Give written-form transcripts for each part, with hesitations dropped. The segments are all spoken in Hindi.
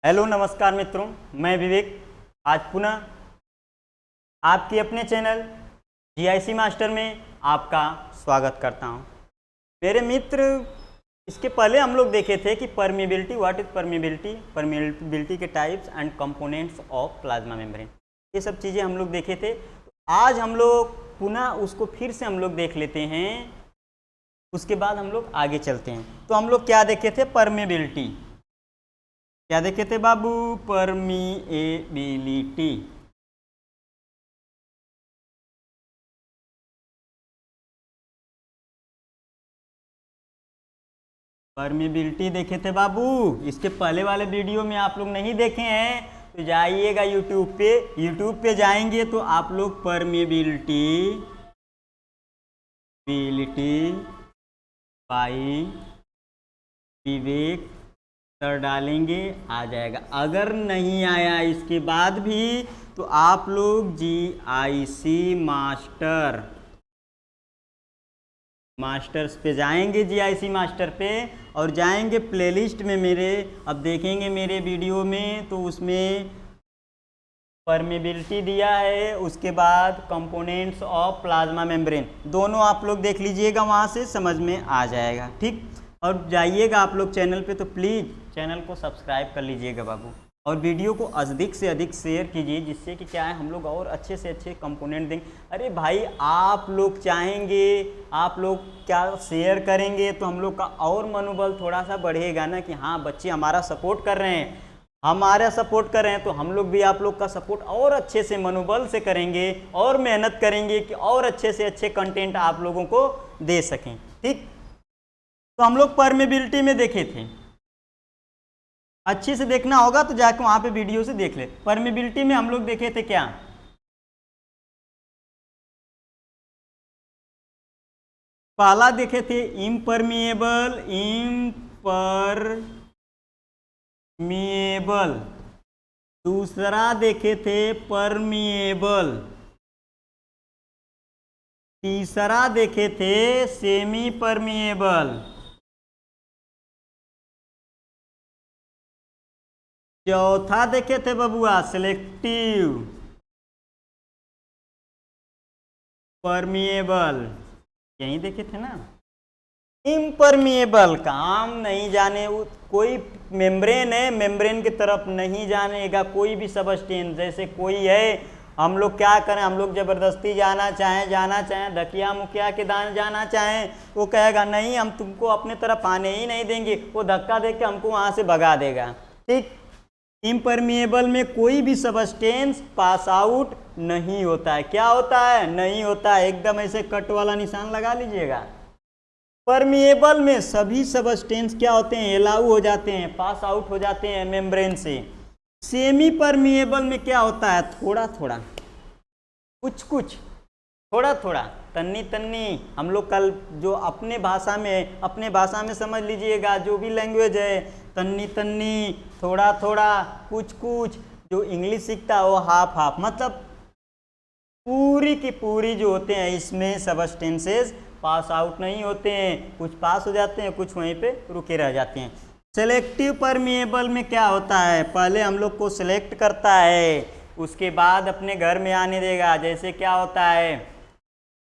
हेलो नमस्कार मित्रों, मैं विवेक आज पुनः आपके अपने चैनल जीआईसी मास्टर में आपका स्वागत करता हूं। मेरे मित्र, इसके पहले हम लोग देखे थे कि permeability, what is permeability, permeability के types and components of plasma membrane, ये सब चीज़ें हम लोग देखे थे। आज हम लोग पुनः उसको फिर से हम लोग देख लेते हैं, उसके बाद हम लोग आगे चलते हैं। तो हम लोग क्या देखे थे? परमिबिलिटी। क्या देखे थे बाबू? परमिएबिलिटी। परमिबिलिटी देखे थे बाबू। इसके पहले वाले वीडियो में आप लोग नहीं देखे हैं तो जाइएगा यूट्यूब पे। यूट्यूब पे जाएंगे तो आप लोग परमिबिलिटी बाई विवेक सर डालेंगे, आ जाएगा। अगर नहीं आया इसके बाद भी तो आप लोग जीआईसी मास्टर्स पे जाएंगे, जीआईसी मास्टर पे, और जाएंगे प्लेलिस्ट में मेरे। अब देखेंगे मेरे वीडियो में तो उसमें परमिबिलिटी दिया है, उसके बाद कंपोनेंट्स ऑफ प्लाज्मा मेम्ब्रेन, दोनों आप लोग देख लीजिएगा, वहाँ से समझ में आ जाएगा। ठीक, और जाइएगा आप लोग चैनल पे तो प्लीज़ चैनल को सब्सक्राइब कर लीजिएगा बाबू, और वीडियो को अधिक से अधिक शेयर कीजिए, जिससे कि क्या है, हम लोग और अच्छे से अच्छे कंपोनेंट देंगे। अरे भाई, आप लोग चाहेंगे, आप लोग क्या शेयर करेंगे तो हम लोग का और मनोबल थोड़ा सा बढ़ेगा ना, कि हाँ बच्चे हमारा सपोर्ट कर रहे हैं, हमारा सपोर्ट कर रहे हैं, तो हम लोग भी आप लोग का सपोर्ट और अच्छे से मनोबल से करेंगे और मेहनत करेंगे कि और अच्छे से अच्छे कंटेंट आप लोगों को दे सकें। ठीक, तो हम लोग परमेबिलिटी में देखे थे, अच्छे से देखना होगा तो जाके वहां पे वीडियो से देख ले। परमेबिलिटी में हम लोग देखे थे क्या? पहला देखे थे इम्परमिएबल, दूसरा देखे थे परमिएबल, तीसरा देखे थे सेमी परमिएबल, चौथा देखे थे बबुआ सिलेक्टिव परमिएबल, यही देखे थे ना। इम्परमिएबल, काम नहीं जाने, कोई मेम्ब्रेन है, मेम्ब्रेन की तरफ नहीं जानेगा कोई भी सबस्टेंस। जैसे कोई है, हम लोग क्या करें, हम लोग ज़बरदस्ती जाना चाहें धकिया मुखिया के दान जाना चाहें, वो कहेगा नहीं, हम तुमको अपने तरफ आने ही नहीं देंगे, वो धक्का दे के हमको वहाँ से भगा देगा। ठीक, इम्परमिएबल में कोई भी सबस्टेंस पास आउट नहीं होता है। क्या होता है? नहीं होता है, एकदम ऐसे कट वाला निशान लगा लीजिएगा। परमिएबल में सभी सबस्टेंस क्या होते हैं? एलाउ हो जाते हैं, पास आउट हो जाते हैं मेम्ब्रेन से। सेमी परमिएबल में क्या होता है? थोड़ा थोड़ा, कुछ कुछ, थोड़ा थोड़ा, तन्नी तन्नी। हम लोग कल जो अपने भाषा में समझ लीजिएगा, जो भी लैंग्वेज है, तन्नी तन्नी, थोड़ा थोड़ा, कुछ कुछ। जो इंग्लिश सीखता है वो हाफ हाफ, मतलब पूरी की पूरी जो होते हैं, इसमें सबस्टेंसेस पास आउट नहीं होते हैं, कुछ पास हो जाते हैं, कुछ वहीं पे रुके रह जाते हैं। सेलेक्टिव परमिएबल में क्या होता है? पहले हम लोग को सिलेक्ट करता है, उसके बाद अपने घर में आने देगा। जैसे क्या होता है,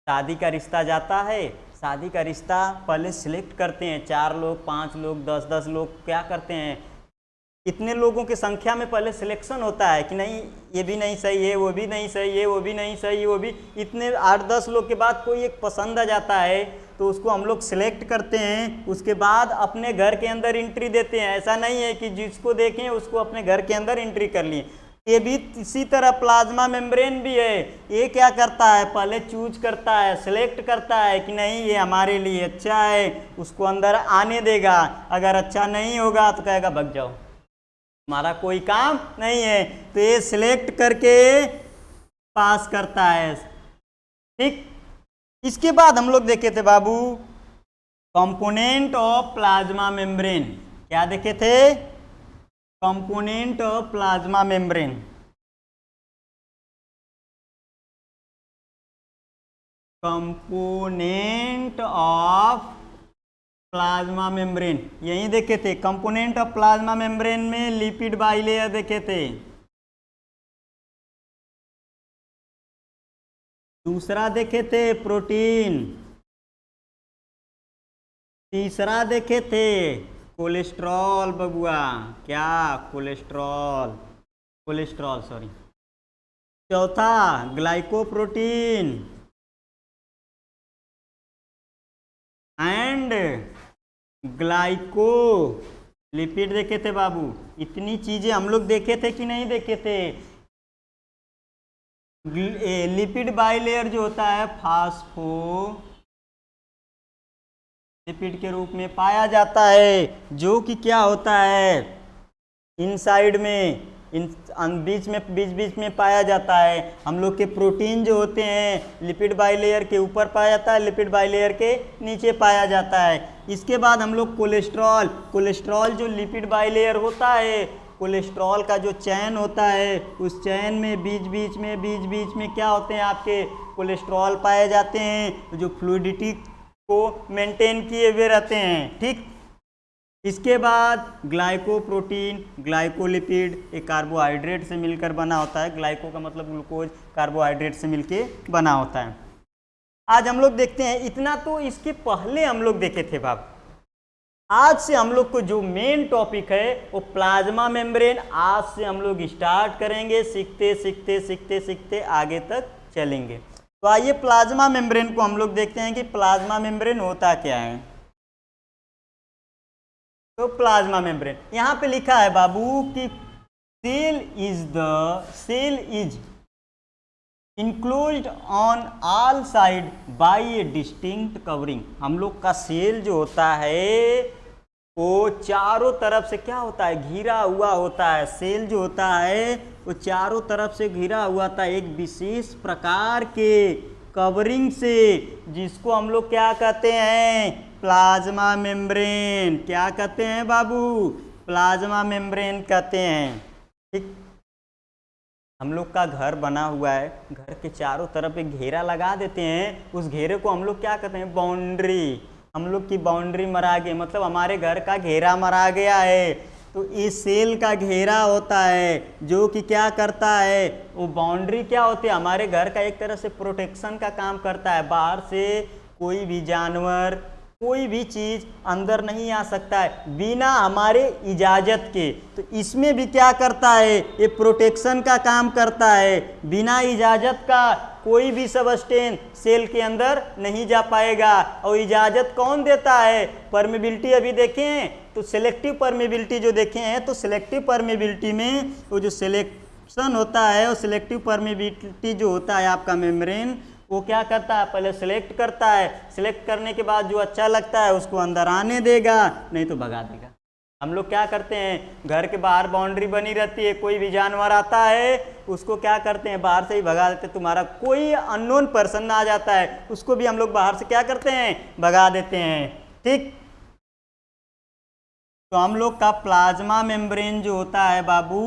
शादी का रिश्ता जाता है, शादी का रिश्ता पहले सिलेक्ट करते हैं, 4 लोग, 5 लोग, 10-10 लोग, क्या करते हैं, इतने लोगों की संख्या में पहले सिलेक्शन होता है कि नहीं, ये भी नहीं सही है, वो भी नहीं सही है, वो भी नहीं सही है, वो भी, इतने 8-10 लोग के बाद कोई एक पसंद आ जाता है तो उसको हम लोग सिलेक्ट करते हैं, उसके बाद अपने घर के अंदर एंट्री देते हैं। ऐसा नहीं है कि जिसको देखें उसको अपने घर के अंदर एंट्री कर लिए। ये भी इसी तरह प्लाज्मा मेम्ब्रेन भी है, ये क्या करता है, पहले चूज करता है, सिलेक्ट करता है कि नहीं ये हमारे लिए अच्छा है, उसको अंदर आने देगा। अगर अच्छा नहीं होगा तो कहेगा भग जाओ, हमारा कोई काम नहीं है। तो ये सिलेक्ट करके पास करता है। ठीक, इसके बाद हम लोग देखे थे बाबू कंपोनेंट ऑफ प्लाज्मा मेम्ब्रेन। क्या देखे थे? Component of plasma membrane. Component of plasma membrane यही देखे थे। कंपोनेंट ऑफ प्लाज्मा मेम्ब्रेन में लिपिड बाइलेयर देखे थे। दूसरा देखे थे प्रोटीन। तीसरा देखे थे कोलेस्ट्रॉल बबुआ, क्या कोलेस्ट्रॉल, कोलेस्ट्रॉल सॉरी। चौथा ग्लाइकोप्रोटीन एंड ग्लाइको लिपिड देखे थे बाबू। इतनी चीजें हम लोग देखे थे कि नहीं देखे थे। लिपिड बाइलेयर जो होता है फास्फो लिपिड के रूप में पाया जाता है, जो कि क्या होता है इनसाइड में, बीच में पाया जाता है। हम लोग के प्रोटीन जो होते हैं लिपिड बाइलेयर के ऊपर पाया जाता है, लिपिड बाइलेयर के नीचे पाया जाता है। इसके बाद हम लोग कोलेस्ट्रॉल, कोलेस्ट्रॉल जो लिपिड बाइलेयर होता है, कोलेस्ट्रॉल का जो चैन होता है, उस चैन में बीच बीच में क्या होते हैं आपके कोलेस्ट्रॉल पाए जाते हैं, जो फ्लूइडिटी को मेंटेन किए हुए रहते हैं। ठीक, इसके बाद ग्लाइकोप्रोटीन, ग्लाइकोलिपिड एक कार्बोहाइड्रेट से मिलकर बना होता है। ग्लाइको का मतलब ग्लूकोज, कार्बोहाइड्रेट से मिलके बना होता है। आज हम लोग देखते हैं, इतना तो इसके पहले हम लोग देखे थे बाब। आज से हम लोग को जो मेन टॉपिक है वो प्लाज्मा मेम्ब्रेन। आज से हम लोग स्टार्ट करेंगे, सीखते सीखते सीखते सीखते आगे तक चलेंगे। तो आइए प्लाज्मा मेम्ब्रेन को हम लोग देखते हैं कि प्लाज्मा मेम्ब्रेन होता क्या है। तो प्लाज्मा मेम्ब्रेन यहाँ पे लिखा है बाबू कि cell is enclosed on all side by a distinct covering. हम लोग का सेल जो होता है वो चारों तरफ से क्या होता है, घिरा हुआ होता है। सेल जो होता है वो चारों तरफ से घिरा हुआ था एक विशेष प्रकार के कवरिंग से, जिसको हम लोग क्या कहते हैं, प्लाज्मा मेम्ब्रेन। क्या कहते हैं बाबू, प्लाज्मा मेम्ब्रेन कहते हैं। ठीक, हम लोग का घर बना हुआ है, घर के चारों तरफ एक घेरा लगा देते हैं। उस घेरे को हम लोग क्या कहते हैं, बाउंड्री। हम लोग की बाउंड्री मरा गई, मतलब हमारे घर का घेरा मरा गया है। तो इस सेल का घेरा होता है जो कि क्या करता है, वो बाउंड्री क्या होती है, हमारे घर का एक तरह से प्रोटेक्शन का काम करता है। बाहर से कोई भी जानवर, कोई भी चीज़ अंदर नहीं आ सकता है बिना हमारे इजाज़त के। तो इसमें भी क्या करता है, ये प्रोटेक्शन का काम करता है। बिना इजाज़त का कोई भी सबस्टेंस सेल के अंदर नहीं जा पाएगा। और इजाज़त कौन देता है, परमेबिलिटी अभी देखें तो सेलेक्टिव परमेबिलिटी जो देखे हैं, तो सेलेक्टिव परमेबिलिटी में वो जो सिलेक्शन होता है, वो सेलेक्टिव परमेबिलिटी जो होता है आपका मेम्ब्रेन, वो क्या करता है, पहले सिलेक्ट करता है। सिलेक्ट करने के बाद जो अच्छा लगता है उसको अंदर आने देगा, नहीं तो भगा देगा। हम लोग क्या करते हैं, घर के बाहर बाउंड्री बनी रहती है, कोई भी जानवर आता है उसको क्या करते हैं, बाहर से ही भगा देते हैं। तुम्हारा कोई अननोन पर्सन आ जाता है, उसको भी हम लोग बाहर से क्या करते हैं, भगा देते हैं। ठीक, तो हम लोग का प्लाज्मा मेम्ब्रेन जो होता है बाबू,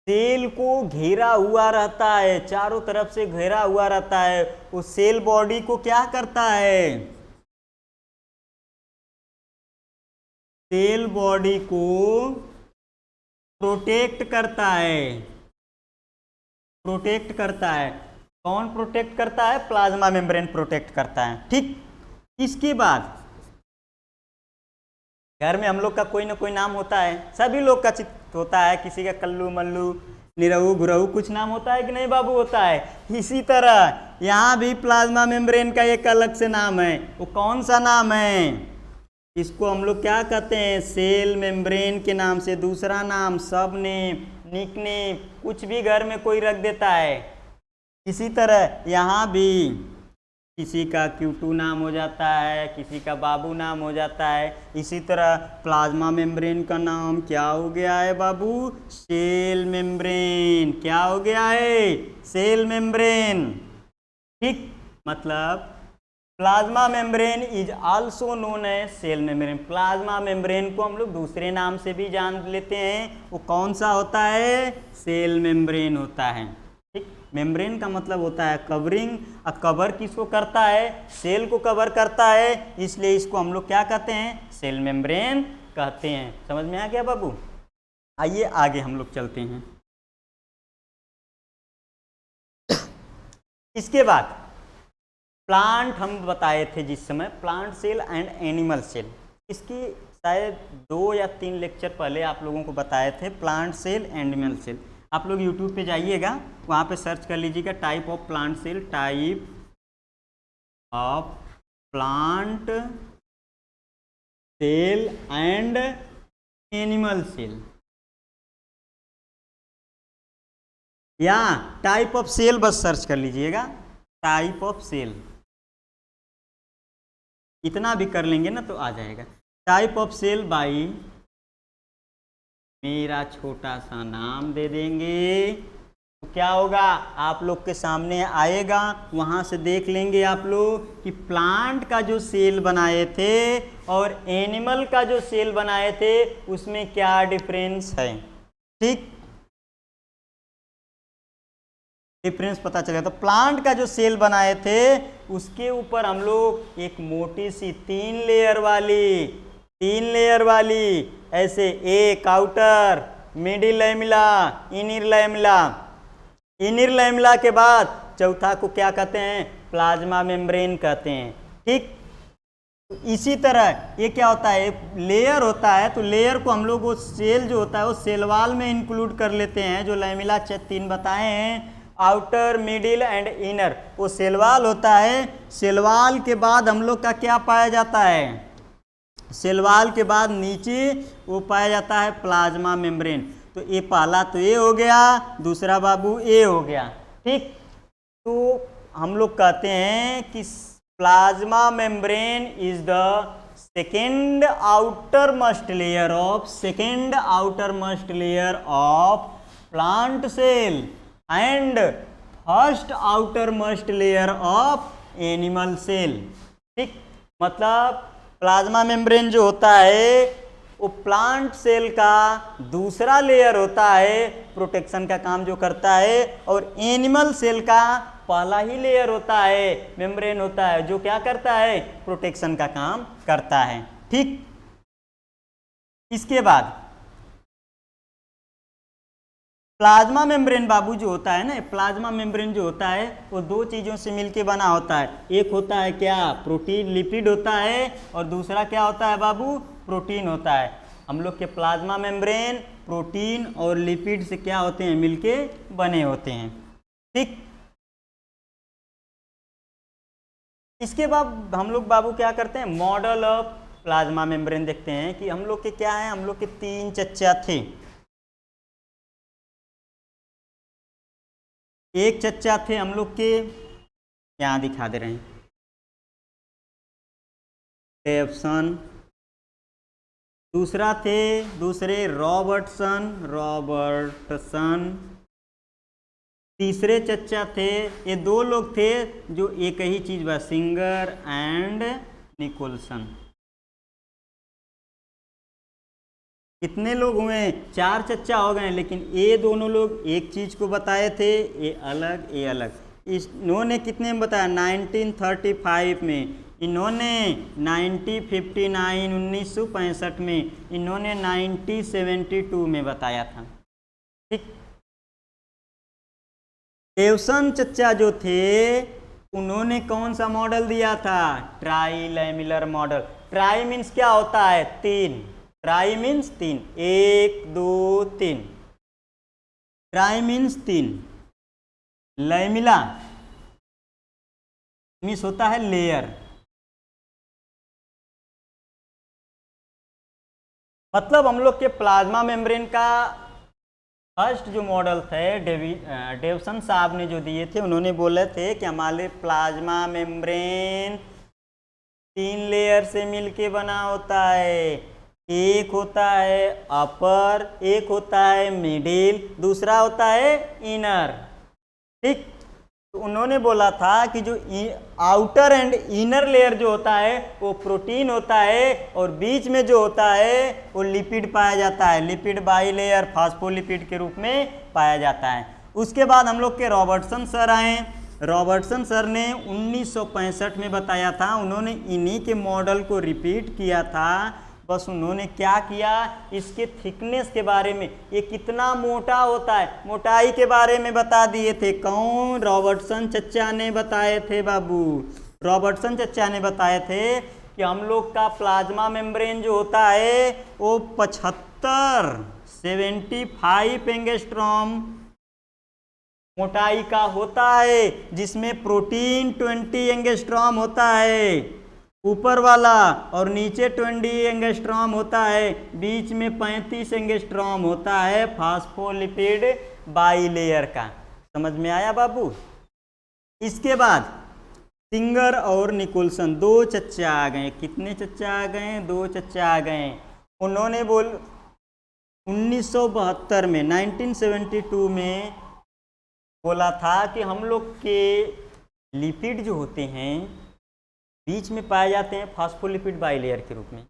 सेल को घेरा हुआ रहता है, चारों तरफ से घेरा हुआ रहता है। वो सेल बॉडी को क्या करता है, सेल बॉडी को प्रोटेक्ट करता है, प्रोटेक्ट करता है। कौन प्रोटेक्ट करता है, प्लाज्मा मेम्ब्रेन प्रोटेक्ट करता है। ठीक, इसके बाद घर में हम लोग का कोई ना कोई नाम होता है, सभी लोग का चित्त होता है, किसी का कल्लू मल्लू निरहू गुरहू कुछ नाम होता है कि नहीं बाबू, होता है। इसी तरह यहाँ भी प्लाज्मा मेम्ब्रेन का एक अलग से नाम है। वो कौन सा नाम है, इसको हम लोग क्या कहते हैं, सेल मेम्ब्रेन के नाम से। दूसरा नाम सब नेम, निक नेम, कुछ भी घर में कोई रख देता है। इसी तरह यहाँ भी किसी का Q2 नाम हो जाता है, किसी का बाबू नाम हो जाता है। इसी तरह प्लाज्मा मेम्ब्रेन का नाम क्या हो गया है बाबू, सेल मेम्ब्रेन। क्या हो गया है, सेल मेम्ब्रेन। ठीक, मतलब plasma membrane is also known as cell membrane. Plasma membrane को हम लोग दूसरे नाम से भी जान लेते हैं, वो कौन सा होता है, सेल मेम्ब्रेन होता है। ठीक, मेम्ब्रेन का मतलब होता है कवरिंग। कवर किसको करता है? सेल को कवर करता है, इसलिए इसको हम लोग क्या कहते हैं? सेल मेम्ब्रेन कहते हैं। समझ में आ गया बाबू? आइए आगे हम लोग चलते हैं। इसके बाद प्लांट हम बताए थे जिस समय, plant cell and animal cell. इसकी शायद 2 या 3 लेक्चर पहले आप लोगों को बताए थे प्लांट सेल एनिमल सेल। आप लोग यूट्यूब पे जाइएगा, वहाँ पे सर्च कर लीजिएगा type of plant cell, type of plant cell and animal cell, या टाइप ऑफ सेल बस सर्च कर लीजिएगा, टाइप ऑफ सेल, इतना भी कर लेंगे ना तो आ जाएगा। टाइप ऑफ सेल बाई मेरा छोटा सा नाम दे देंगे, तो क्या होगा आप लोग के सामने आएगा, वहाँ से देख लेंगे आप लोग कि प्लांट का जो सेल बनाए थे और एनिमल का जो सेल बनाए थे उसमें क्या डिफरेंस है। ठीक, डिफरेंस पता चलेगा। तो प्लांट का जो सेल बनाए थे उसके ऊपर हम लोग एक मोटी सी 3 लेयर वाली ऐसे एक outer, middle lamella, inner lamella के बाद चौथा को क्या कहते हैं? प्लाज्मा मेम्ब्रेन कहते हैं। ठीक, इसी तरह ये क्या होता है? लेयर होता है, तो लेयर को हम लोग वो सेल जो होता है वो सेल वाल में इंक्लूड कर लेते हैं, जो लैमिला 3 बताए हैं, आउटर, मिडिल एंड इनर, वो सेलवाल होता है। सेलवाल के बाद हम लोग का क्या पाया जाता है? सेलवाल के बाद नीचे वो पाया जाता है प्लाज्मा मेम्ब्रेन। तो ये पहला तो ये हो गया, दूसरा बाबू ये हो गया। ठीक, तो हम लोग कहते हैं कि plasma membrane is the second outermost layer of plant cell and first outermost layer of animal cell. ठीक, मतलब प्लाज्मा मेम्ब्रेन जो होता है वो प्लांट सेल का दूसरा लेयर होता है, प्रोटेक्शन का काम जो करता है, और एनिमल सेल का पहला ही लेयर होता है, मेम्ब्रेन होता है, जो क्या करता है? प्रोटेक्शन का काम करता है। ठीक, इसके बाद प्लाज्मा मेम्ब्रेन बाबू जो होता है ना, प्लाज्मा मेम्ब्रेन जो होता है वो 2 चीज़ों से मिलके बना होता है। एक होता है क्या? प्रोटीन, लिपिड होता है, और दूसरा क्या होता है बाबू? प्रोटीन होता है। हम लोग के प्लाज्मा मेम्ब्रेन प्रोटीन और लिपिड से क्या होते हैं? मिलके बने होते हैं। ठीक, इसके बाद हम लोग बाबू क्या करते हैं? मॉडल ऑफ प्लाज्मा मेम्ब्रेन देखते हैं कि हम लोग के क्या है। हम लोग के 3 चच्चा थे। एक चच्चा थे हम लोग के, यहाँ दिखा दे रहे हैं, डेवसन। दूसरे रॉबर्टसन। तीसरे चच्चा थे, ये 2 लोग थे जो एक ही चीज बा, सिंगर एंड निकोलसन। कितने लोग हुए? 4 चच्चा हो गए, लेकिन ये दोनों लोग एक चीज को बताए थे, ये अलग। इन्होंने कितने में बताया? 1935 में, इन्होंने 1965 में, इन्होंने 1972 में बताया था। ठीक, डेवसन चच्चा जो थे उन्होंने कौन सा मॉडल दिया था? Trilamellar model. Tri means क्या होता है? 3। Tri means 3, 1 2 3। Tri means 3। Lamella means होता है लेयर। मतलब हम लोग के प्लाज्मा मेम्ब्रेन का फर्स्ट जो मॉडल थे डेवसन साहब ने जो दिए थे, उन्होंने बोले थे कि हमारे प्लाज्मा मेम्ब्रेन 3 लेयर से मिलके बना होता है। एक होता है अपर, एक होता है मिडिल, दूसरा होता है इनर। ठीक, तो उन्होंने बोला था कि जो आउटर एंड इनर लेयर जो होता है वो प्रोटीन होता है, और बीच में जो होता है वो लिपिड पाया जाता है। लिपिड बाई लेयर फास्फोलिपिड के रूप में पाया जाता है। उसके बाद हम लोग के रॉबर्टसन सर आए। रॉबर्टसन सर ने 1965 में बताया था, उन्होंने इन्हीं के मॉडल को रिपीट किया था। बस उन्होंने क्या किया, इसके थिकनेस के बारे में, ये कितना मोटा होता है, मोटाई के बारे में बता दिए थे। कौन? रॉबर्टसन चचा ने बताए थे बाबू। रॉबर्टसन चचा ने बताए थे कि हम लोग का प्लाज्मा मेम्ब्रेन जो होता है वो 75 एंगस्ट्रॉम मोटाई का होता है, जिसमें प्रोटीन 20 एंगस्ट्रॉम होता है ऊपर वाला, और नीचे 20 एंगस्ट्रॉम होता है, बीच में 35 एंगस्ट्रॉम होता है फास्फोलिपिड बाइलेयर का। समझ में आया बाबू? इसके बाद सिंगर और निकोलसन, दो चच्चा आ गए। कितने चच्चा आ गए? दो चच्चा आ गए। उन्होंने 1972 में 1972 में बोला था कि हम लोग के लिपिड जो होते हैं बीच में पाए जाते हैं फास्फोलिपिड बाइलेयर के रूप में।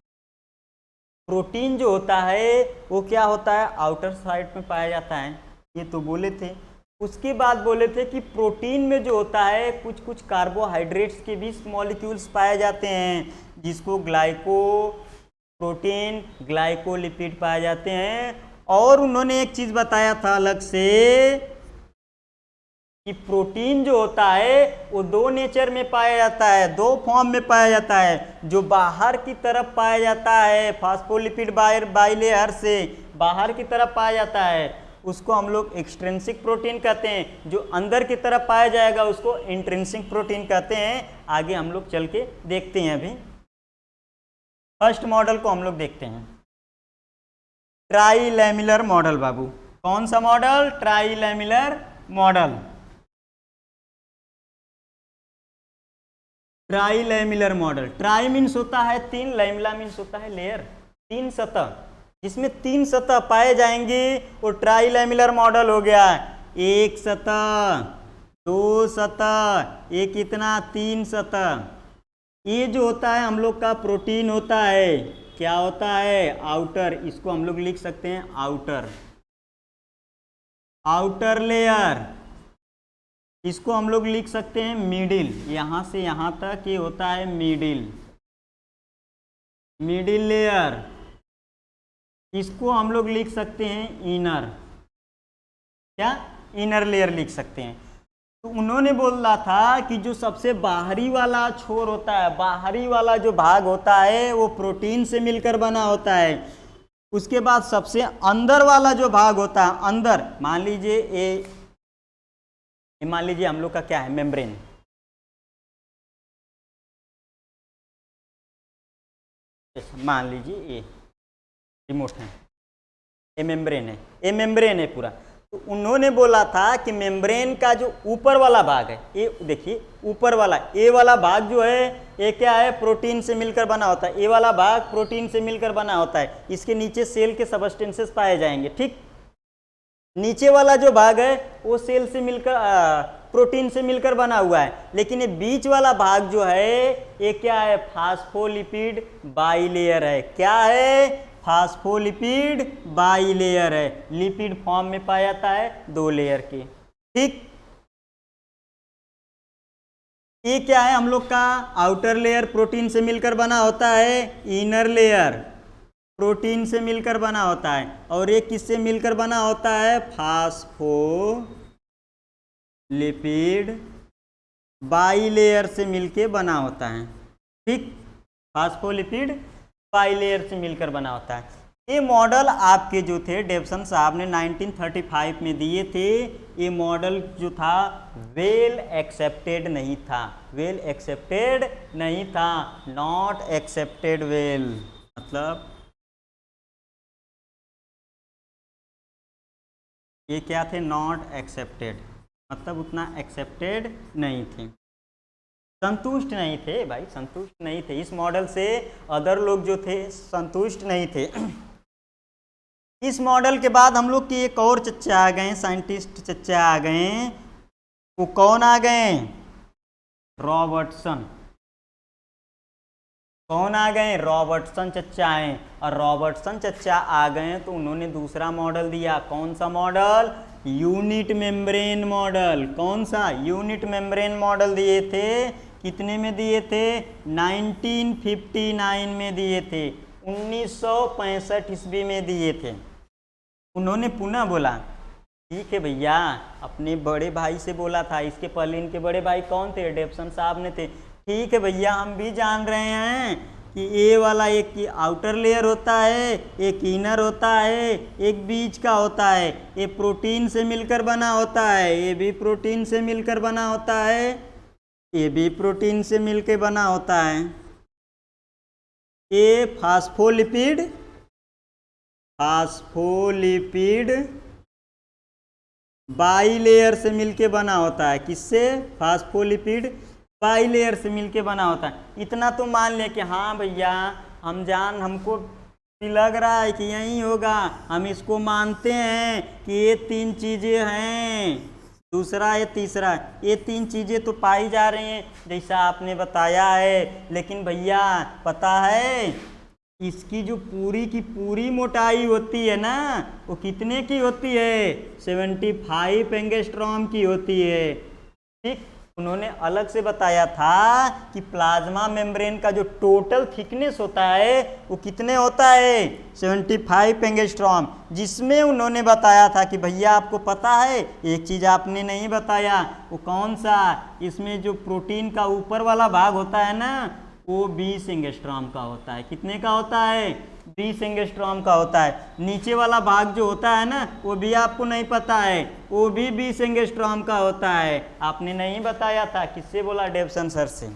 प्रोटीन जो होता है वो क्या होता है? आउटर साइड में पाया जाता है, ये तो बोले थे। उसके बाद बोले थे कि प्रोटीन में जो होता है कुछ कुछ कार्बोहाइड्रेट्स के भी मॉलिक्यूल्स पाए जाते हैं, जिसको प्रोटीन ग्लाइकोलिपिड पाए जाते हैं। और उन्होंने एक चीज़ बताया था अलग से कि प्रोटीन जो होता है वो दो नेचर में पाया जाता है, दो फॉर्म में पाया जाता है। जो बाहर की तरफ पाया जाता है फास्फोलिपिड बाइलेयर से बाहर की तरफ पाया जाता है, उसको हम लोग एक्सट्रिंसिक प्रोटीन कहते हैं। जो अंदर की तरफ पाया जाएगा उसको इंट्रिंसिक प्रोटीन कहते हैं। आगे हम लोग चल के देखते हैं। अभी फर्स्ट मॉडल को हम लोग देखते हैं, ट्राइलैमिलर मॉडल बाबू। कौन सा model? Trilamellar model. Trilamellar model, tri means होता है तीन, लैमिला मीन्स होता है लेयर, तीन सतह, जिसमें तीन सतह पाए जाएंगे वो ट्राइलैमिलर मॉडल हो गया। एक सतह, दो सतह, ये कितना? तीन सतह। ये जो होता है हम लोग का प्रोटीन होता है, क्या होता है? आउटर। इसको हम लोग लिख सकते हैं आउटर लेयर। इसको हम लोग लिख सकते हैं मिडिल। यहाँ से यहाँ तक ये होता है मिडिल लेयर। इसको हम लोग लिख सकते हैं इनर, क्या? इनर लेयर लिख सकते हैं। तो उन्होंने बोला था कि जो सबसे बाहरी वाला छोर होता है, बाहरी वाला जो भाग होता है वो प्रोटीन से मिलकर बना होता है। उसके बाद सबसे अंदर वाला जो भाग होता है, अंदर मान लीजिए मान लीजिए हम लोग का क्या है? मेम्ब्रेन। मान लीजिए ये रिमोट है, ये मेम्ब्रेन है पूरा। तो उन्होंने बोला था कि मेम्ब्रेन का जो ऊपर वाला भाग है, ये देखिए ऊपर वाला, ये वाला भाग जो है ये क्या है? प्रोटीन से मिलकर बना होता है। ये वाला भाग प्रोटीन से मिलकर बना होता है। इसके नीचे सेल के सबस्टेंसेस पाए जाएंगे, ठीक? नीचे वाला जो भाग है वो सेल से मिलकर प्रोटीन से मिलकर बना हुआ है। लेकिन ये बीच वाला भाग जो है ये क्या है? फास्फोलिपिड बाइलेयर है। क्या है? फास्फोलिपिड बाइलेयर है। लिपिड फॉर्म में पाया जाता है दो लेयर के, ठीक? ये क्या है? हम लोग का आउटर लेयर प्रोटीन से मिलकर बना होता है, इनर लेयर प्रोटीन से मिलकर बना होता है। और ये किससे मिलकर बना होता है? फास्फोलिपिड बाइलेयर से मिलकर बना होता है, ठीक? फास्फोलिपिड बाइलेयर से मिलकर बना होता है। ये मॉडल आपके जो थे डेवसन साहब ने 1935 में दिए थे। ये मॉडल जो था वेल एक्सेप्टेड नहीं था, नॉट एक्सेप्टेड वेल, मतलब ये क्या थे? नॉट एक्सेप्टेड, मतलब उतना एक्सेप्टेड नहीं थे, संतुष्ट नहीं थे भाई, संतुष्ट नहीं थे इस मॉडल से। अदर लोग जो थे संतुष्ट नहीं थे। इस मॉडल के बाद हम लोग की एक और चच्चा आ गए, साइंटिस्ट चच्चा आ गए। वो कौन आ गए? रॉबर्टसन। कौन आ गए? रॉबर्टसन चच्चा आए। और रॉबर्टसन चच्चा आ गए तो उन्होंने दूसरा मॉडल दिया। कौन सा मॉडल? Unit membrane model. कौन सा? यूनिट मेम्ब्रेन मॉडल दिए थे। कितने में दिए थे? 1959 में दिए थे, 1965 ईस्वी में दिए थे। उन्होंने पुनः बोला ठीक है भैया, अपने बड़े भाई से बोला था, इसके पहले इनके बड़े भाई कौन थे? डेप्सन साहब ने थे। ठीक है भैया, हम भी जान रहे हैं कि ये वाला एक आउटर लेयर होता है, एक इनर होता है, एक बीच का होता है। ये प्रोटीन से मिलकर बना होता है, ये भी प्रोटीन से मिलकर बना होता है, ये भी प्रोटीन से मिलकर बना होता है। ये फास्फोलिपिड बाइलेयर से मिलके बना होता है। किससे? फास्फोलिपिड बाइलेयर से मिलके बना होता है। इतना तो मान ले कि हाँ भैया, हमको भी लग रहा है कि यही होगा, हम इसको मानते हैं कि ये तीन चीज़ें हैं, दूसरा ये तीसरा, ये तीन चीज़ें तो पाई जा रही हैं जैसा आपने बताया है। लेकिन भैया पता है, इसकी जो पूरी की पूरी मोटाई होती है ना, वो कितने की होती है? 75 एंगस्ट्रॉम की होती है। ठीक, उन्होंने अलग से बताया था कि प्लाज्मा मेम्ब्रेन का जो टोटल थिकनेस होता है वो कितने होता है? 75 एंगस्ट्रॉम। जिसमें उन्होंने बताया था कि भैया आपको पता है, एक चीज़ आपने नहीं बताया, वो कौन सा? इसमें जो प्रोटीन का ऊपर वाला भाग होता है ना, वो 20 एंगस्ट्रॉम का होता है। कितने का होता है? 20 एंगस्ट्रॉम का होता है। नीचे वाला भाग जो होता है ना, वो भी आपको नहीं पता है, वो भी 20 एंगस्ट्रॉम का होता है। आपने नहीं बताया था। किससे बोला? डेप्सन सर से।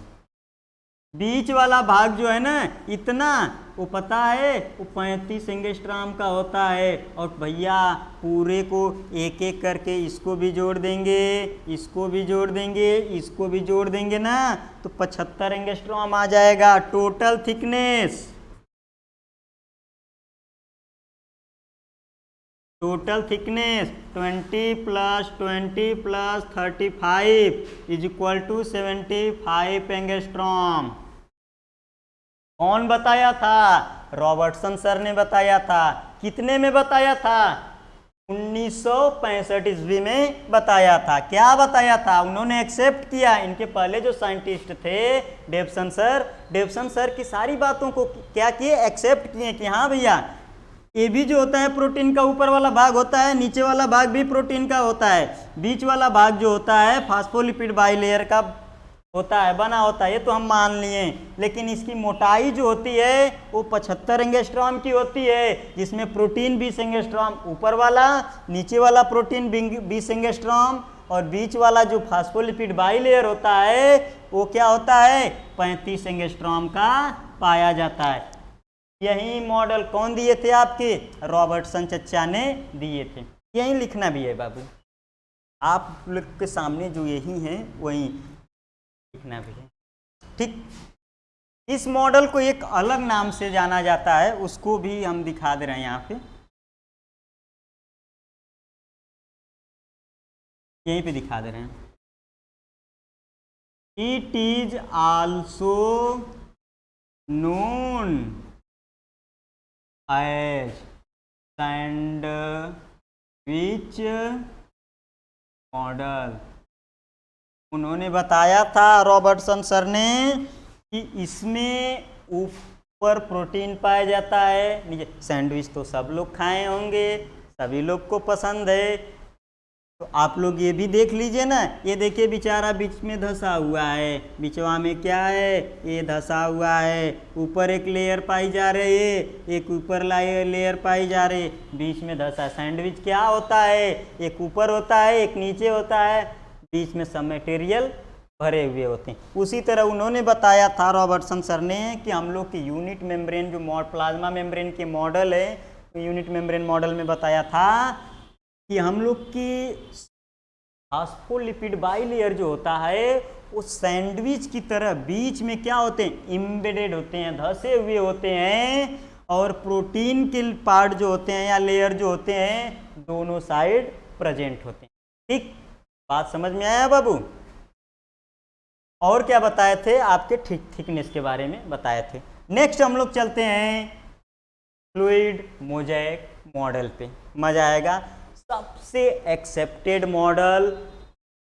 बीच वाला भाग जो है ना, इतना, वो पता है, वो 35 एंगस्ट्रॉम का होता है। और भैया पूरे को एक एक करके इसको भी जोड़ देंगे, इसको भी जोड़ देंगे, इसको भी जोड़ देंगे ना, तो 75 एंगस्ट्रॉम आ जाएगा total thickness. Total thickness 20 + 20 + 35 = 75 angstrom. कौन बताया था? रॉबर्टसन सर ने बताया था। कितने में बताया था? 1965 ईस्वी में बताया था। क्या बताया था? उन्होंने एक्सेप्ट किया। इनके पहले जो साइंटिस्ट थे डेप्सन सर की सारी बातों को क्या किए? एक्सेप्ट किए कि हाँ भैया, ये भी जो होता है प्रोटीन का ऊपर वाला भाग होता है, नीचे वाला भाग भी प्रोटीन का होता है, बीच वाला भाग जो होता है फास्फोलिपिड बाइलेयर का होता है, बना होता है, ये तो हम मान लिए। लेकिन इसकी मोटाई जो होती है वो 75 एंगस्ट्रॉम की होती है, जिसमें प्रोटीन 20 एंगस्ट्रॉम ऊपर वाला, नीचे वाला प्रोटीन 20 एंगस्ट्रॉम, और बीच वाला जो फास्फोलिपिड बाइलेयर होता है वो क्या होता है? 35 एंगस्ट्रॉम का पाया जाता है। यही मॉडल कौन दिए थे आपके? रॉबर्टसन चचा ने दिए थे। यही लिखना भी है बाबू, आप लोग के सामने जो यही है वही लिखना भी है। ठीक, इस मॉडल को एक अलग नाम से जाना जाता है, उसको भी हम दिखा दे रहे हैं यहाँ पे, यहीं पे दिखा दे रहे हैं। It is also known as sandwich model. उन्होंने बताया था रॉबर्टसन सर ने कि इसमें ऊपर प्रोटीन पाया जाता है, नीचे। सैंडविच तो सब लोग खाए होंगे, सभी लोग को पसंद है, तो आप लोग ये भी देख लीजिए ना। ये देखिए बेचारा बीच में धंसा हुआ है, बीचवा में क्या है? ये धंसा हुआ है। ऊपर एक लेयर पाई जा रही है, एक ऊपर लेयर पाई जा रही है, बीच में धंसा। सैंडविच क्या होता है? एक ऊपर होता है, एक नीचे होता है, बीच में सब मटेरियल भरे हुए होते हैं। उसी तरह उन्होंने बताया था रॉबर्टसन सर ने कि हम लोग के यूनिट मेम्ब्रेन जो प्लाज्मा मेम्ब्रेन के मॉडल है, यूनिट मेम्ब्रेन मॉडल में बताया था कि हम लोग की फास्फोलिपिड बाइलेयर जो होता है वो सैंडविच की तरह बीच में क्या होते हैं? एम्बेडेड होते हैं, धंसे हुए होते हैं, और प्रोटीन के पार्ट जो होते हैं या लेयर जो होते हैं दोनों साइड प्रेजेंट होते हैं। ठीक, बात समझ में आया बाबू? और क्या बताए थे? आपके थिकनेस के बारे में बताए थे। नेक्स्ट हम लोग चलते हैं फ्लूइड मोज़ेक मॉडल पे, मजा आएगा। सबसे एक्सेप्टेड मॉडल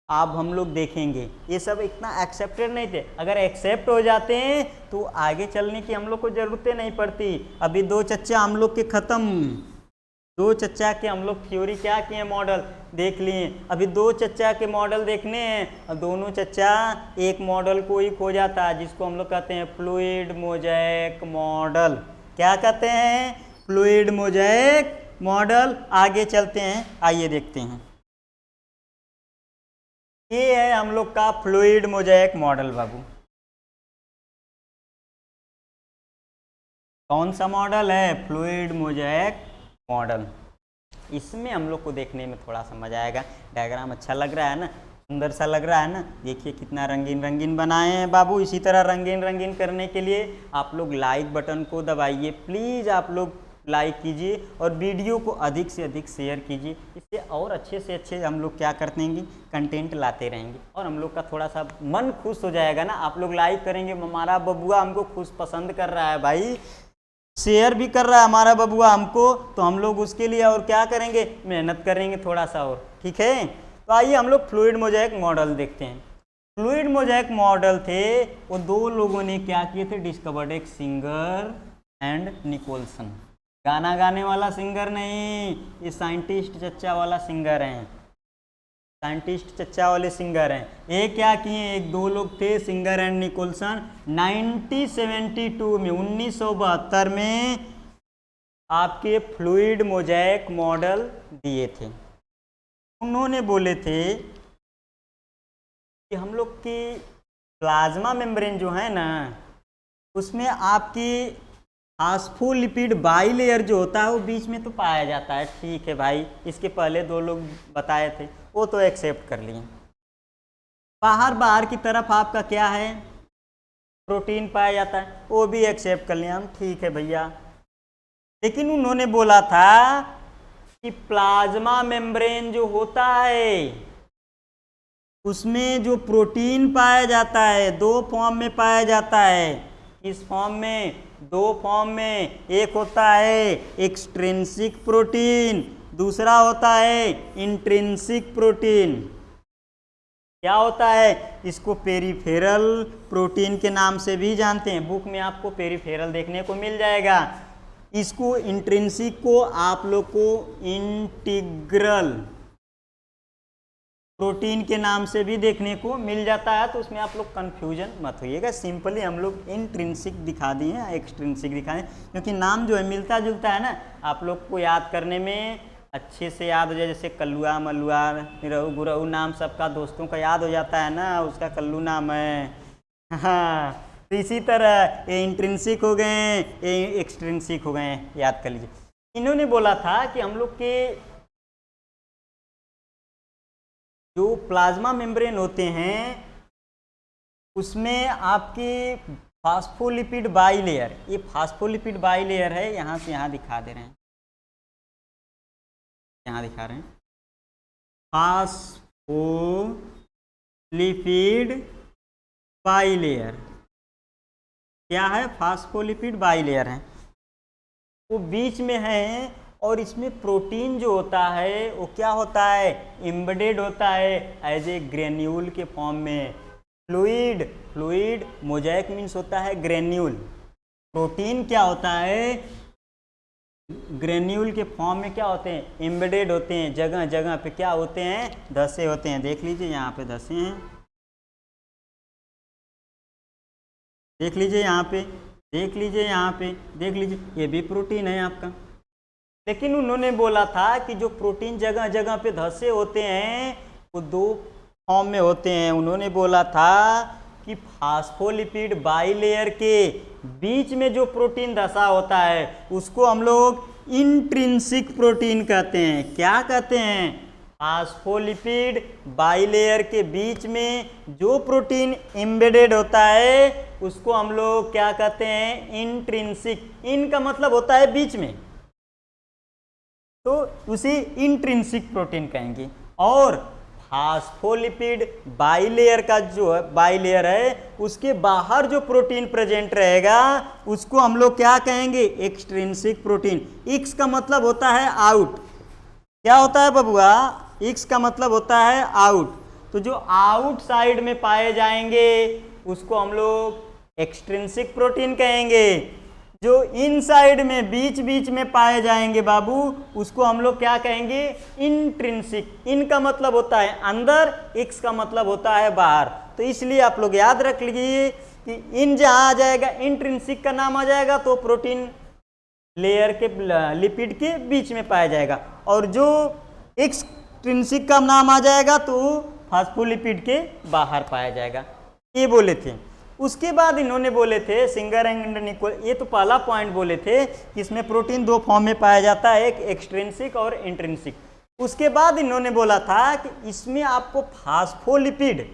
अब हम लोग देखेंगे। ये सब इतना एक्सेप्टेड नहीं थे, अगर एक्सेप्ट हो जाते हैं तो आगे चलने की हम लोग को ज़रूरतें नहीं पड़ती। अभी 2 चच्चा हम लोग के ख़त्म, 2 चच्चा के हम लोग थ्योरी क्या किए, मॉडल देख लिए। अभी 2 चच्चा के मॉडल देखने हैं और दोनों चच्चा एक मॉडल को ही खो जाता है जिसको हम लोग कहते हैं फ्लूइड मोज़ेक मॉडल। क्या कहते हैं? Fluid mosaic model. आगे चलते हैं, आइए देखते हैं। ये है हम लोग का फ्लूइड मोज़ेक मॉडल बाबू। कौन सा मॉडल है? Fluid mosaic model. इसमें हम लोग को देखने में थोड़ा सा मजा आएगा। डायग्राम अच्छा लग रहा है ना, सुंदर सा लग रहा है ना। देखिए कितना रंगीन रंगीन बनाए हैं बाबू। इसी तरह रंगीन रंगीन करने के लिए आप लोग लाइक बटन को दबाइए, प्लीज़ आप लोग लाइक कीजिए और वीडियो को अधिक से अधिक शेयर कीजिए। इससे और अच्छे से अच्छे हम लोग क्या करते हैं, कंटेंट लाते रहेंगे और हम लोग का थोड़ा सा मन खुश हो जाएगा ना। आप लोग लाइक करेंगे, हमारा बबुआ हमको खुश पसंद कर रहा है भाई, शेयर भी कर रहा है हमारा बबुआ हमको, तो हम लोग उसके लिए और क्या करेंगे, मेहनत करेंगे थोड़ा सा और। ठीक है, तो आइए हम लोग फ्लूइड मोज़ेक मॉडल देखते हैं। फ्लूइड मोज़ेक मॉडल थे वो 2 लोगों ने क्या किए थे, डिस्कवर्ड, एक सिंगर एंड निकोलसन। गाना गाने वाला सिंगर नहीं, ये साइंटिस्ट चच्चा वाला सिंगर हैं, साइंटिस्ट चच्चा वाले सिंगर हैं। ये क्या किए, एक 2 लोग थे, सिंगर एंड निकोलसन। 1972 में 1972 में आपके फ्लूइड मोज़ेक मॉडल दिए थे। उन्होंने बोले थे कि हम लोग की प्लाज्मा मेम्ब्रेन जो है ना, उसमें आपकी फास्फोलिपिड बाइलेयर जो होता है वो बीच में तो पाया जाता है। ठीक है भाई, इसके पहले 2 लोग बताए थे, वो तो एक्सेप्ट कर लिए। बाहर की तरफ आपका क्या है, प्रोटीन पाया जाता है, वो भी एक्सेप्ट कर लिया हम। ठीक है भैया, लेकिन उन्होंने बोला था कि प्लाज्मा मेम्ब्रेन जो होता है उसमें जो प्रोटीन पाया जाता है 2 फॉर्म में पाया जाता है। इस फॉर्म में 2 फॉर्म में, एक होता है एक्सट्रिंसिक प्रोटीन, दूसरा होता है इंट्रिंसिक प्रोटीन। क्या होता है, इसको पेरिफेरल प्रोटीन के नाम से भी जानते हैं, बुक में आपको पेरिफेरल देखने को मिल जाएगा। इसको इंट्रिंसिक को आप लोग को इंटीग्रल प्रोटीन के नाम से भी देखने को मिल जाता है, तो उसमें आप लोग कंफ्यूजन मत होइएगा। सिंपली हम लोग इंट्रिंसिक दिखा दिए हैं, एक्सट्रिंसिक दिखा दिए, क्योंकि नाम जो है मिलता जुलता है ना, आप लोग को याद करने में अच्छे से याद हो जाए। जैसे कल्लुआ मल्लुआ निरहू गुरहू नाम सबका दोस्तों का याद हो जाता है ना, उसका कल्लू नाम है। हाँ, तो इसी तरह ये इंट्रिंसिक हो गए, ये एक्सट्रिंसिक हो गए, याद कर लीजिए। इन्होंने बोला था कि हम लोग के जो प्लाज्मा मेम्ब्रेन होते हैं उसमें आपकी फास्फोलिपिड बाइलेयर, ये फास्फोलिपिड बाइलेयर है, यहाँ से यहाँ दिखा दे रहे हैं, यहाँ दिखा रहे हैं, फास्फोलिपिड बाइलेयर। क्या है, फास्फोलिपिड बाइलेयर है, वो बीच में है और इसमें प्रोटीन जो होता है वो क्या होता है, एम्बेडेड होता है एज ए ग्रेन्यूल के फॉर्म में। फ्लूइड मोज़ेक मीन्स होता है ग्रेन्यूल, प्रोटीन क्या होता है, ग्रेन्यूल के फॉर्म में क्या होते हैं, एम्बेडेड होते हैं, जगह जगह पे क्या होते हैं, धसे होते हैं। देख लीजिए यहाँ पे धसे हैं, देख लीजिए यहाँ पे, देख लीजिए यहाँ पे, देख लीजिए, ये भी प्रोटीन है आपका। लेकिन उन्होंने बोला था कि जो प्रोटीन जगह जगह पे धसे होते हैं वो 2 फॉर्म में होते हैं। उन्होंने बोला था कि फास्फोलिपिड बाइलेयर के बीच में जो प्रोटीन धसा होता है उसको हम लोग इंट्रिंसिक प्रोटीन कहते हैं। क्या कहते हैं, फास्फोलिपिड बाइलेयर के बीच में जो प्रोटीन एम्बेडेड होता है उसको हम लोग क्या कहते हैं, इंट्रिंसिक। इन का मतलब होता है बीच में, तो उसे इंट्रिंसिक प्रोटीन कहेंगे। और फास्फोलिपिड बाइलेयर का जो है बाइलेयर है उसके बाहर जो प्रोटीन प्रेजेंट रहेगा उसको हम लोग क्या कहेंगे, एक्सट्रिंसिक प्रोटीन। एक्स का मतलब होता है आउट। क्या होता है बबुआ, एक्स का मतलब होता है आउट, तो जो आउट साइड में पाए जाएंगे उसको हम लोग एक्सट्रिंसिक प्रोटीन कहेंगे। जो इनसाइड में बीच बीच में पाए जाएंगे बाबू उसको हम लोग क्या कहेंगे, इंट्रिंसिक। इन का मतलब होता है अंदर, एक्स का मतलब होता है बाहर। तो इसलिए आप लोग याद रख लीजिए कि इन जहां आ जाएगा इंट्रिंसिक का नाम आ जाएगा तो प्रोटीन लेयर के लिपिड के बीच में पाया जाएगा, और जो एक्सट्रिंसिक का नाम आ जाएगा तो फास्फोलिपिड के बाहर पाया जाएगा। ये बोले थे। उसके बाद इन्होंने बोले थे सिंगर एंड निकोल, ये तो पहला पॉइंट बोले थे कि इसमें प्रोटीन दो फॉर्म में पाया जाता है, एक एक्सट्रिंसिक और इंट्रिंसिक। उसके बाद इन्होंने बोला था कि इसमें आपको फास्फोलिपिड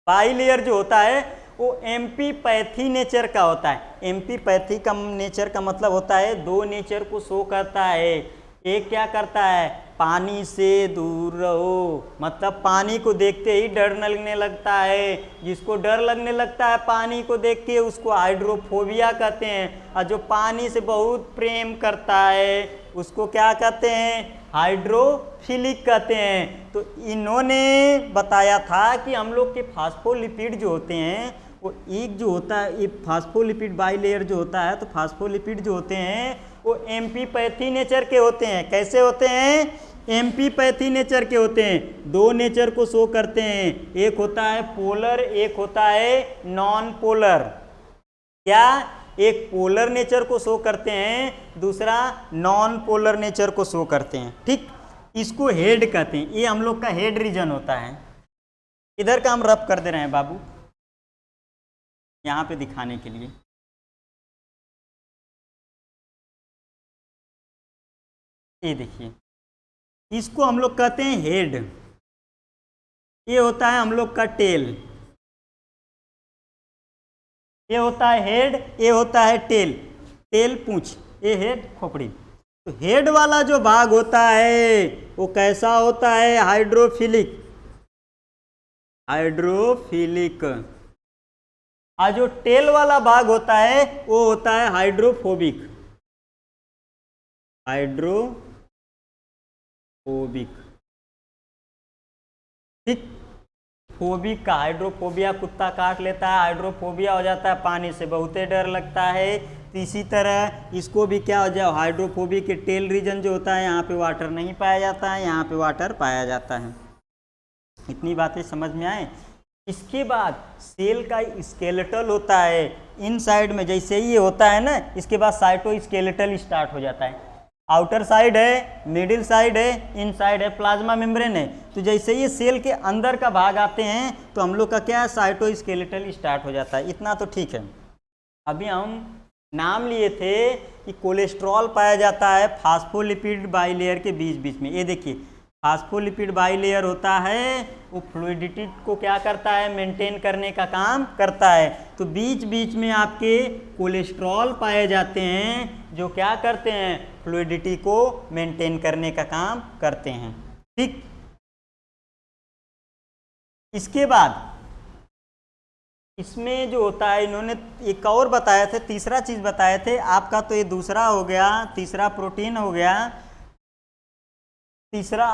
बाइलेयर जो होता है वो एम्पीपैथी नेचर का होता है। एम्पीपैथी का नेचर का मतलब होता है दो नेचर को शो करता है। एक क्या करता है, पानी से दूर रहो, मतलब पानी को देखते ही डर लगने लगता है। जिसको डर लगने लगता है पानी को देख के उसको हाइड्रोफोबिया कहते हैं, और जो पानी से बहुत प्रेम करता है उसको क्या कहते हैं, हाइड्रोफिलिक कहते हैं। तो इन्होंने बताया था कि हम लोग के फास्फोलिपिड जो होते हैं वो एक जो होता है, ये फास्फोलिपिड बाइलेयर जो होता है, तो फास्फोलिपिड जो होते हैं वो एम्पीपैथी नेचर के होते हैं। कैसे होते हैं, एम्पीपैथी नेचर के होते हैं। दो नेचर को शो करते हैं, एक होता है पोलर, एक होता है नॉन पोलर। क्या, एक पोलर नेचर को शो करते हैं, दूसरा नॉन पोलर नेचर को शो करते हैं। ठीक, इसको हेड कहते हैं, ये हम लोग का हेड रीजन होता है। इधर का हम रफ कर दे रहे हैं बाबू यहाँ पे दिखाने के लिए। ये देखिए, इसको हम लोग कहते हैं हेड, ये होता है हम लोग का टेल। ये होता है हेड, ये होता है टेल। टेल पूंछ, ये हेड खोपड़ी। तो हेड वाला जो भाग होता है वो कैसा होता है, हाइड्रोफिलिक। हाइड्रोफिलिक। और जो टेल वाला भाग होता है वो होता है हाइड्रोफोबिक। हाइड्रोफोबिक। ठीक, फोबिक का हाइड्रोफोबिया, कुत्ता काट लेता है हाइड्रोफोबिया हो जाता है, पानी से बहुते डर लगता है। तो इसी तरह इसको भी क्या हो जाए, हाइड्रोफोबिक के टेल रीजन जो होता है यहाँ पे वाटर नहीं पाया जाता है, यहाँ पे वाटर पाया जाता है। इतनी बातें समझ में आए। इसके बाद सेल का स्केलेटल होता है इनसाइड में, जैसे ही ये होता है ना इसके बाद साइटोस्केलेटल स्टार्ट हो जाता है। आउटर साइड है, मिडिल साइड है, इनसाइड है, प्लाज्मा मेम्ब्रेन है। तो जैसे ही सेल के अंदर का भाग आते हैं तो हम लोग का क्या है, साइटोस्केलेटल स्टार्ट हो जाता है। इतना तो ठीक है। अभी हम नाम लिए थे कि कोलेस्ट्रॉल पाया जाता है फास्फोलिपिड बाइलेयर के बीच बीच में। ये देखिए, फास्फोलिपिड बाइलेयर होता है वो फ्लूइडिटी को क्या करता है, मेंटेन करने का काम करता है। तो बीच बीच में आपके कोलेस्ट्रॉल पाए जाते हैं जो क्या करते हैं, फ्लूइडिटी को मेंटेन करने का काम करते हैं। ठीक, इसके बाद इसमें जो होता है, इन्होंने एक और बताया थे, तीसरा चीज बताए थे आपका। तो ये दूसरा हो गया, तीसरा प्रोटीन हो गया, तीसरा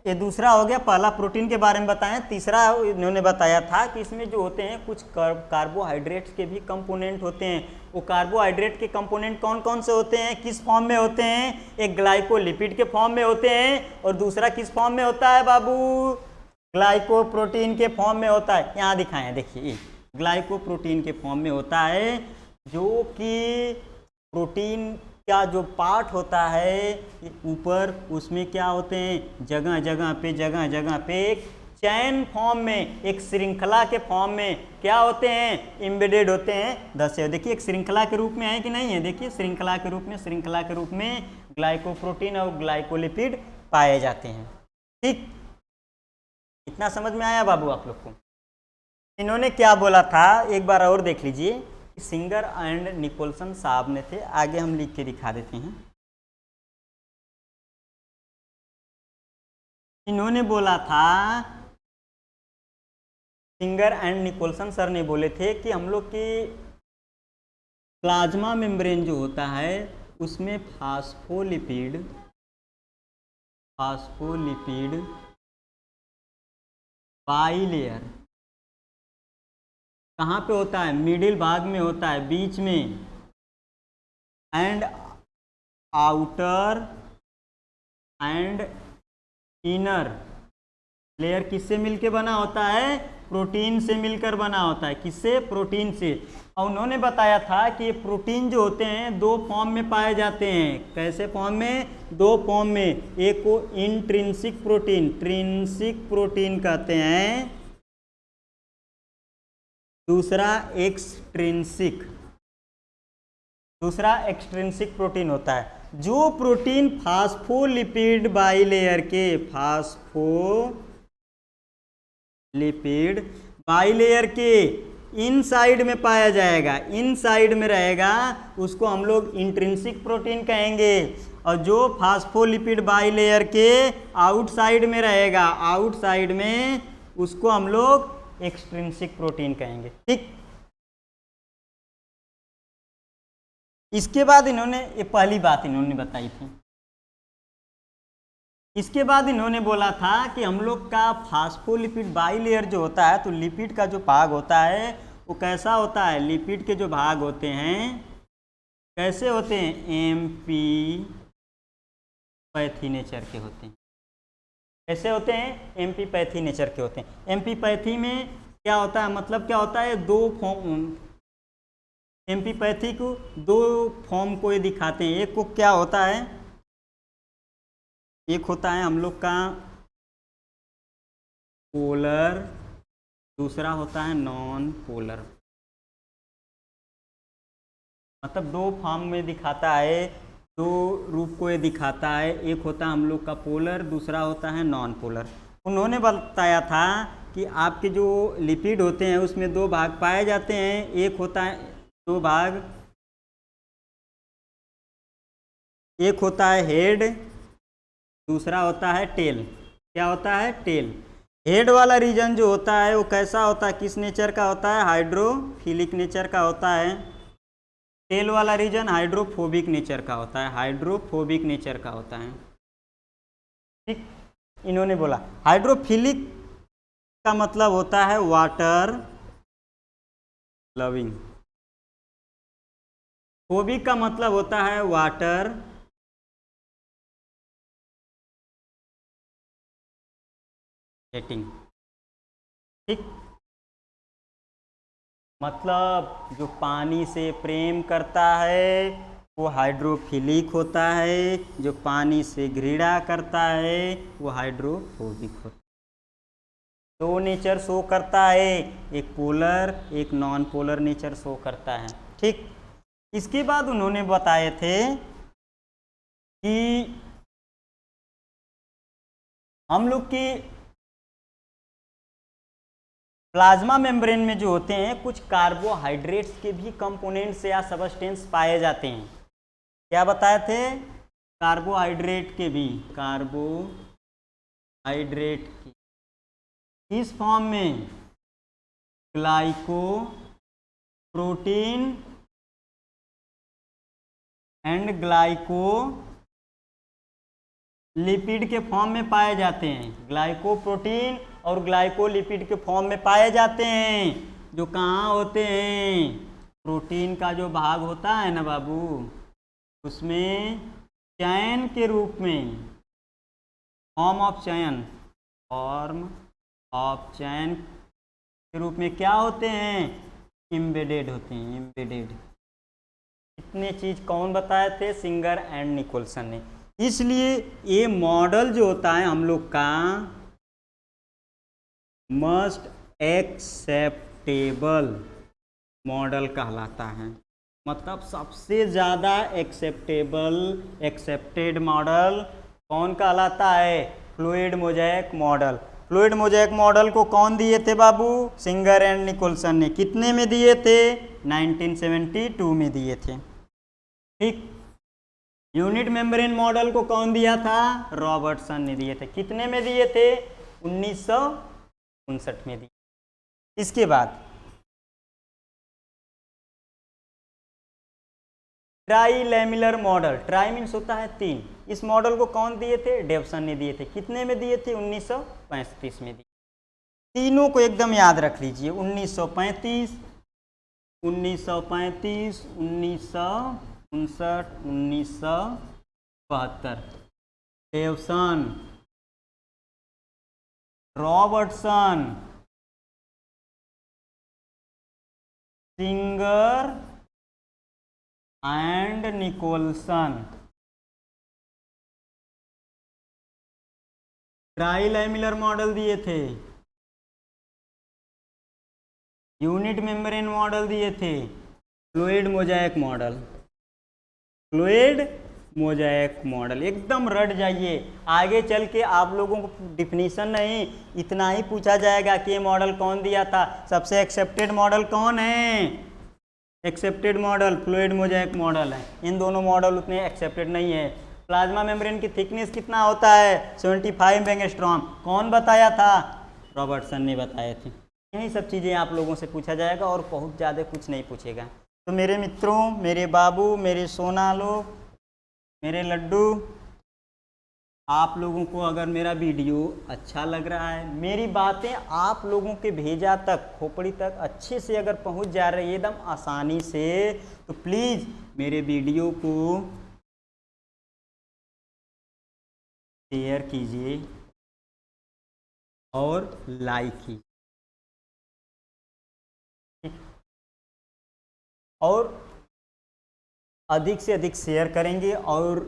ये दूसरा हो गया। पहला प्रोटीन के बारे में बताएं, तीसरा इन्होंने बताया था कि इसमें जो होते हैं कुछ कार्बोहाइड्रेट्स के भी कंपोनेंट होते हैं। वो कार्बोहाइड्रेट के कंपोनेंट कौन कौन से होते हैं, किस फॉर्म में होते हैं, एक ग्लाइकोलिपिड के फॉर्म में होते हैं और दूसरा किस फॉर्म में होता है बाबू, ग्लाइकोप्रोटीन के फॉर्म में होता है। यहाँ दिखाएं, देखिए ग्लाइकोप्रोटीन के फॉर्म में होता है, जो कि प्रोटीन का जो पार्ट होता है ऊपर, उसमें क्या होते हैं, जगह जगह पे एक चैन फॉर्म में, एक श्रृंखला के फॉर्म में क्या होते हैं, एम्बेडेड होते हैं। दस देखिए एक श्रृंखला के रूप में है कि नहीं है, देखिए श्रृंखला के रूप में ग्लाइकोप्रोटीन और ग्लाइकोलिपिड पाए जाते हैं। ठीक, इतना समझ में आया बाबू आप लोग को। इन्होंने क्या बोला था एक बार और देख लीजिए, सिंगर एंड निकोलसन साहब ने थे, आगे हम लिख के दिखा देते हैं। इन्होंने बोला था, सिंगर एंड निकोलसन सर ने बोले थे कि हम लोग की प्लाज्मा मेम्ब्रेन जो होता है उसमें फास्फोलिपिड फास्फोलिपिड बाइलेयर कहाँ पे होता है? मिडिल भाग में होता है, बीच में। And outer and inner layer किससे मिलके बना होता है? प्रोटीन से मिलकर बना होता है। किससे? प्रोटीन से। और उन्होंने बताया था कि ये प्रोटीन जो होते हैं दो फॉर्म में पाए जाते हैं। कैसे फॉर्म में? दो फॉर्म में। एक को इंट्रिंसिक प्रोटीन, ट्रिंसिक प्रोटीन कहते हैं, दूसरा एक्सट्रिंसिक प्रोटीन होता है। जो प्रोटीन फास्फोलिपिड बाइलेयर के, फास्फोलिपिड बाइलेयर के इनसाइड में पाया जाएगा, इनसाइड में रहेगा, उसको हम लोग इंट्रिंसिक प्रोटीन कहेंगे। और जो फास्फोलिपिड बाइलेयर के आउटसाइड में रहेगा, आउटसाइड में, उसको हम लोग एक्सट्रिंसिक प्रोटीन कहेंगे। ठीक। इसके बाद इन्होंने, ये पहली बात इन्होंने बताई थी। इसके बाद इन्होंने बोला था कि हम लोग का फास्फोलिपिड बाइलेयर जो होता है, तो लिपिड का जो भाग होता है वो कैसा होता है? लिपिड के जो भाग होते हैं कैसे होते हैं? एमपी पैथी नेचर के होते हैं। कैसे होते हैं? एमपी पैथी नेचर के होते हैं। एमपी पैथी में क्या होता है? मतलब क्या होता है? दो फॉर्म, एमपी पैथी को दो फॉर्म को ये दिखाते हैं। एक को क्या होता है? एक होता है हम लोग का पोलर, दूसरा होता है नॉन पोलर। मतलब दो फॉर्म में दिखाता है, दो रूप को ये दिखाता है। एक होता है हम लोग का पोलर, दूसरा होता है नॉन पोलर। उन्होंने बताया था कि आपके जो लिपिड होते हैं उसमें दो भाग पाए जाते हैं। एक होता है, दो भाग, एक होता है हेड, दूसरा होता है टेल। क्या होता है? टेल। हेड वाला रीजन जो होता है वो कैसा होता है? किस नेचर का होता है? हाइड्रोफिलिक नेचर का होता है। टेल वाला रीजन हाइड्रोफोबिक नेचर का होता है, हाइड्रोफोबिक नेचर का होता है। ठीक। इन्होंने बोला हाइड्रोफिलिक का मतलब होता है वाटर लविंग, फोबिक का मतलब होता है वाटर हेटिंग। ठीक। मतलब जो पानी से प्रेम करता है वो हाइड्रोफिलिक होता है, जो पानी से घृणा करता है वो हाइड्रोफोबिक होता है। दो नेचर शो करता है, एक पोलर एक नॉन पोलर नेचर शो करता है। ठीक। इसके बाद उन्होंने बताए थे कि हम लोग की प्लाज्मा मेम्ब्रेन में जो होते हैं कुछ कार्बोहाइड्रेट्स के भी कंपोनेंट्स या सबस्टेंस पाए जाते हैं। क्या बताए थे? कार्बोहाइड्रेट के भी, कार्बोहाइड्रेट की इस फॉर्म में glyco protein and glyco lipid के फॉर्म में पाए जाते हैं। ग्लाइकोप्रोटीन और ग्लाइकोलिपिड के फॉर्म में पाए जाते हैं, जो कहाँ होते हैं? प्रोटीन का जो भाग होता है ना बाबू, उसमें चयन के रूप में, फॉर्म ऑफ चयन के रूप में क्या होते हैं? एम्बेडेड होते हैं, एम्बेडेड। इतने चीज कौन बताए थे? सिंगर एंड निकोलसन ने। इसलिए ये मॉडल जो होता है हम लोग का मस्ट एक्सेप्टेबल मॉडल कहलाता है। मतलब सबसे ज़्यादा एक्सेप्टेड मॉडल कौन कहलाता है? Fluid mosaic model. Fluid mosaic model को कौन दिए थे बाबू? सिंगर एंड निकोलसन ने। कितने में दिए थे? 1972 में दिए थे। ठीक। यूनिट मेम्ब्रेन मॉडल को कौन दिया था? रॉबर्टसन ने दिए थे। कितने में दिए थे? 1959 में दिए। इसके बाद ट्राई लैमिलर मॉडल, ट्राई मीन्स होता है 3। इस मॉडल को कौन दिए थे? डेवसन ने दिए थे। कितने में दिए थे? 1935 में दिए। तीनों को एकदम याद रख लीजिए, 1935, 1935, 1959, 1972। Davson, Robertson, Singer and Nicolson. Trilamellar model दिए थे, यूनिट मेम्ब्रेन मॉडल दिए थे, fluid mosaic model, fluid mosaic model. एकदम रट जाइए। आगे चल के आप लोगों को डिफिनीशन नहीं, इतना ही पूछा जाएगा कि ये मॉडल कौन दिया था। सबसे एक्सेप्टेड मॉडल कौन है? Accepted model fluid mosaic model है। इन दोनों मॉडल उतने एक्सेप्टेड नहीं है। प्लाज्मा मेम्ब्रेन की थिकनेस कितना होता है? 75 एंगस्ट्रॉम। कौन बताया था? रॉबर्टसन ने बताए थे। यही सब चीज़ें आप लोगों से पूछा जाएगा और बहुत ज़्यादा कुछ नहीं पूछेगा। तो मेरे मित्रों, मेरे बाबू, मेरे सोना लोग, मेरे लड्डू, आप लोगों को अगर मेरा वीडियो अच्छा लग रहा है, मेरी बातें आप लोगों के भेजा तक, खोपड़ी तक अच्छे से अगर पहुंच जा रही है एकदम आसानी से, तो प्लीज़ मेरे वीडियो को शेयर कीजिए और लाइक कीजिए, और अधिक से अधिक शेयर करेंगे और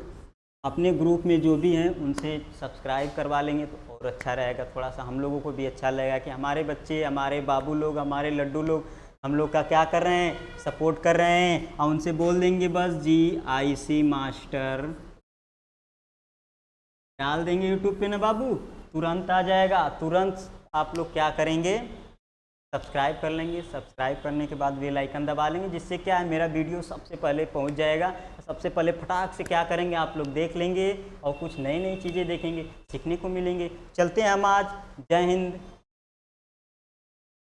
अपने ग्रुप में जो भी हैं उनसे सब्सक्राइब करवा लेंगे तो और अच्छा रहेगा। थोड़ा सा हम लोगों को भी अच्छा लगेगा कि हमारे बच्चे, हमारे बाबू लोग, हमारे लड्डू लोग हम लोग का क्या कर रहे हैं? सपोर्ट कर रहे हैं। और उनसे बोल देंगे बस GIC मास्टर डाल देंगे यूट्यूब पे ना बाबू, तुरंत आ जाएगा। तुरंत आप लोग क्या करेंगे? सब्सक्राइब कर लेंगे। सब्सक्राइब करने के बाद बेल आइकन दबा लेंगे, जिससे क्या है मेरा वीडियो सबसे पहले पहुंच जाएगा। सबसे पहले फटाक से क्या करेंगे आप लोग देख लेंगे और कुछ नई नई चीज़ें देखेंगे, सीखने को मिलेंगे। चलते हैं हम आज। जय हिंद।